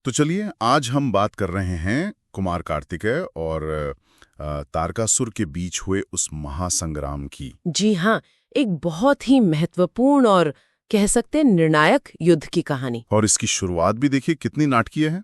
तो चलिए आज हम बात कर रहे हैं कुमार कार्तिकेय और तारकासुर के बीच हुए उस महासंग्राम की। जी हाँ, एक बहुत ही महत्वपूर्ण और कह सकते हैं निर्णायक युद्ध की कहानी। और इसकी शुरुआत भी देखिए कितनी नाटकीय है।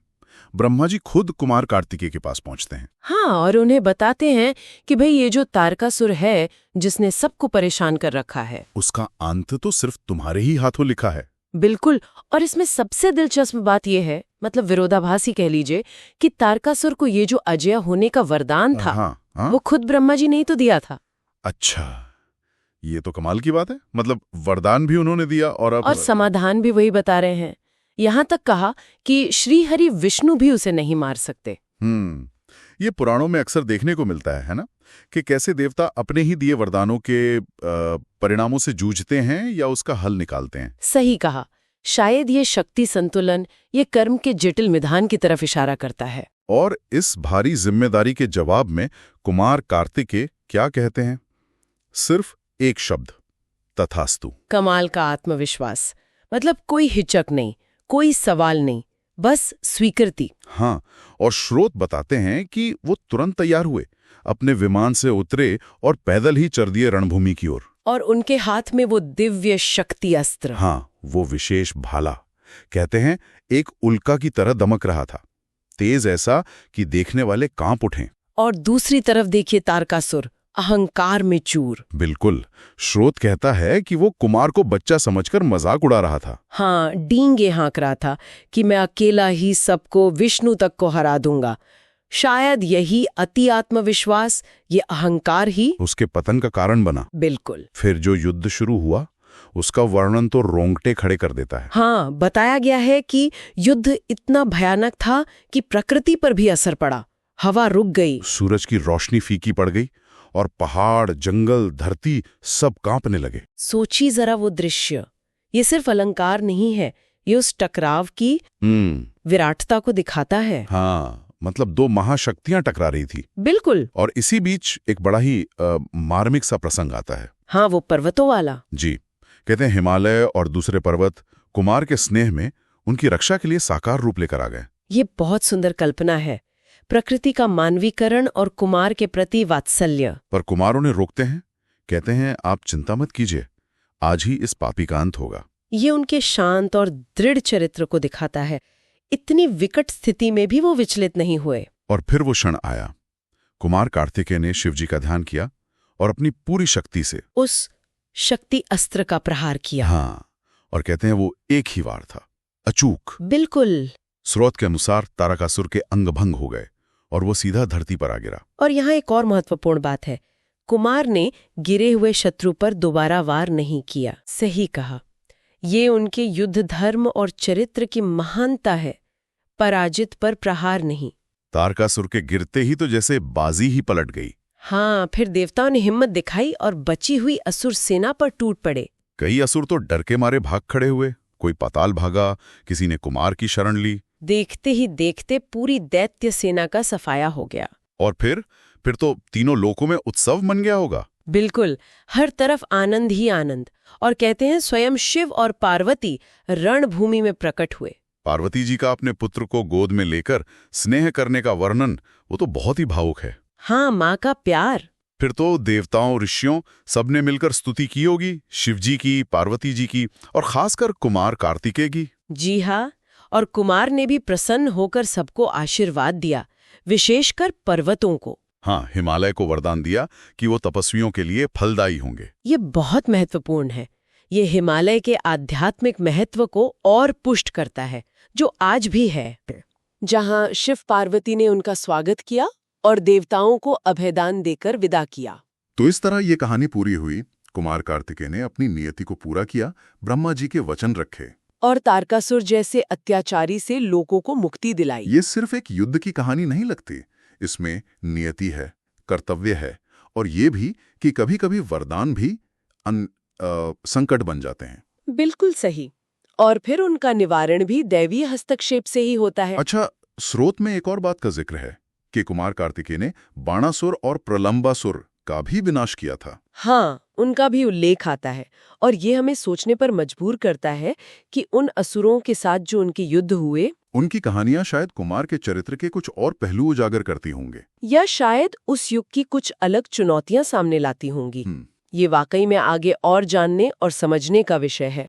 ब्रह्मा जी खुद कुमार कार्तिकेय के पास पहुंचते हैं। हाँ, और उन्हें बताते हैं कि भाई ये जो तारकासुर है जिसने सबको परेशान कर रखा है, उसका अंत तो सिर्फ तुम्हारे ही हाथों लिखा है। बिल्कुल। और इसमें सबसे दिलचस्प बात यह है, मतलब विरोधाभासी कह लीजिए, कि तारकासुर को ये जो अजय होने का वरदान था, हाँ, हाँ? वो खुद ब्रह्मा जी ने ही तो दिया था। अच्छा, ये तो कमाल की बात है। मतलब वरदान भी उन्होंने दिया और अब और समाधान भी वही बता रहे हैं। यहाँ तक कहा कि श्रीहरि विष्णु भी उसे नहीं मार सकते। ये पुराणों में अक्सर देखने को मिलता है ना, कि कैसे देवता अपने ही दिए वरदानों के परिणामों से जूझते हैं या उसका हल निकालते हैं। सही कहा। शायद ये शक्ति संतुलन, ये कर्म के जटिल विधान की तरफ इशारा करता है। और इस भारी जिम्मेदारी के जवाब में कुमार कार्तिकेय क्या कहते हैं? सिर्फ एक शब्द, तथास्तु। कमाल का आत्मविश्वास, मतलब कोई हिचक नहीं, कोई सवाल नहीं, बस स्वीकृति। हाँ, और स्रोत बताते हैं कि वो तुरंत तैयार हुए, अपने विमान से उतरे और पैदल ही चल दिए रणभूमि की ओर। और उनके हाथ में वो दिव्य शक्ति अस्त्र। हाँ, वो विशेष भाला, कहते हैं एक उल्का की तरह दमक रहा था, तेज ऐसा कि देखने वाले कांप उठें। और दूसरी तरफ देखिए तारकासुर, अहंकार में चूर। बिल्कुल, स्रोत कहता है कि वो कुमार को बच्चा समझकर मजाक उड़ा रहा था। हाँ, डींगे हाँक रहा था कि मैं अकेला ही सबको, विष्णु तक को हरा दूंगा। शायद यही अति आत्मविश्वास, ये अहंकार ही उसके पतन का कारण बना। बिल्कुल। फिर जो युद्ध शुरू हुआ, उसका वर्णन तो रोंगटे खड़े कर देता है। हाँ, बताया गया है कि युद्ध इतना भयानक था कि प्रकृति पर भी असर पड़ा। हवा रुक गई, सूरज की रोशनी फीकी पड़ गई और पहाड़, जंगल, धरती सब कांपने लगे। सोची जरा वो दृश्य। ये सिर्फ अलंकार नहीं है, ये उस टकराव की विराटता को दिखाता है। हाँ, मतलब दो महाशक्तियां टकरा रही थी। बिल्कुल। और इसी बीच एक बड़ा ही मार्मिक सा प्रसंग आता है। हाँ, वो पर्वतों वाला। जी, कहते हैं हिमालय और दूसरे पर्वत कुमार के स्नेह में उनकी रक्षा के लिए साकार रूप लेकर आ गए। ये बहुत सुंदर कल्पना है, प्रकृति का मानवीकरण और कुमार के प्रति वात्सल्य। पर कुमार उन्हें रोकते हैं, कहते हैं आप चिंता मत कीजिए, आज ही इस पापी का अंत होगा। ये उनके शांत और दृढ़ चरित्र को दिखाता है। इतनी विकट स्थिति में भी वो विचलित नहीं हुए। और फिर वो क्षण आया। कुमार कार्तिकेय ने शिवजी का ध्यान किया और अपनी पूरी शक्ति से उस शक्ति अस्त्र का प्रहार किया। हाँ, और कहते हैं वो एक ही वार था, अचूक। बिल्कुल। स्रोत के अनुसार तारकासुर के अंग भंग हो गए और वो सीधा धरती पर आ गिरा। और यहाँ एक और महत्वपूर्ण बात है, कुमार ने गिरे हुए शत्रु पर दोबारा वार नहीं किया। सही कहा, ये उनके युद्ध धर्म और चरित्र की महानता है। पराजित पर प्रहार नहीं। तारकासुर के गिरते ही तो जैसे बाजी ही पलट गई। हाँ, फिर देवताओं ने हिम्मत दिखाई और बची हुई असुर सेना पर टूट पड़े। कई असुर तो डर के मारे भाग खड़े हुए, कोई पाताल भागा, किसी ने कुमार की शरण ली। देखते ही देखते पूरी दैत्य सेना का सफाया हो गया। और फिर तो तीनों लोकों में उत्सव मन गया होगा। बिल्कुल, हर तरफ आनंद ही आनंद। और कहते हैं स्वयं शिव और पार्वती रणभूमि में प्रकट हुए। पार्वती जी का अपने पुत्र को गोद में लेकर स्नेह करने का वर्णन, वो तो बहुत ही भावुक है। हाँ, माँ का प्यार। फिर तो देवताओं, ऋषियों सबने मिलकर स्तुति की होगी, शिवजी की, पार्वती जी की और खासकर कुमार कार्तिकेय की। जी हाँ, और कुमार ने भी प्रसन्न होकर सबको आशीर्वाद दिया, विशेषकर पर्वतों को। हाँ, हिमालय को वरदान दिया कि वो तपस्वियों के लिए फलदायी होंगे। ये बहुत महत्वपूर्ण है। ये हिमालय के आध्यात्मिक महत्व को और पुष्ट करता है, जो आज भी है, जहाँ शिव पार्वती ने उनका स्वागत किया और देवताओं को अभयदान देकर विदा किया। तो इस तरह ये कहानी पूरी हुई। कुमार कार्तिकेय ने अपनी नियति को पूरा किया, ब्रह्मा जी के वचन रखे और तारकासुर जैसे अत्याचारी से लोगों को मुक्ति दिलाई। ये सिर्फ एक युद्ध की कहानी नहीं लगती, इसमें नियति है, कर्तव्य है और ये भी कि कभी-कभी वरदान भी संकट बन जाते हैं। बिल्कुल सही। और फिर उनका निवारण भी दैवीय हस्तक्षेप से ही होता है। अच्छा, स्रोत में एक और बात का जिक्र है कि कुमार कार्तिकेय ने बाणासुर और प्रलंबासुर का भी विनाश किया था। हाँ, उनका भी उल्लेख आता है और ये हमें सोचने पर मजबूर करता है कि उन असुरों के साथ जो उनके युद्ध हुए, उनकी कहानियां शायद कुमार के चरित्र के कुछ और पहलू उजागर करती होंगे। या शायद उस युग की कुछ अलग चुनौतियां सामने लाती होंगी। ये वाकई में आगे और जानने और समझने का विषय है।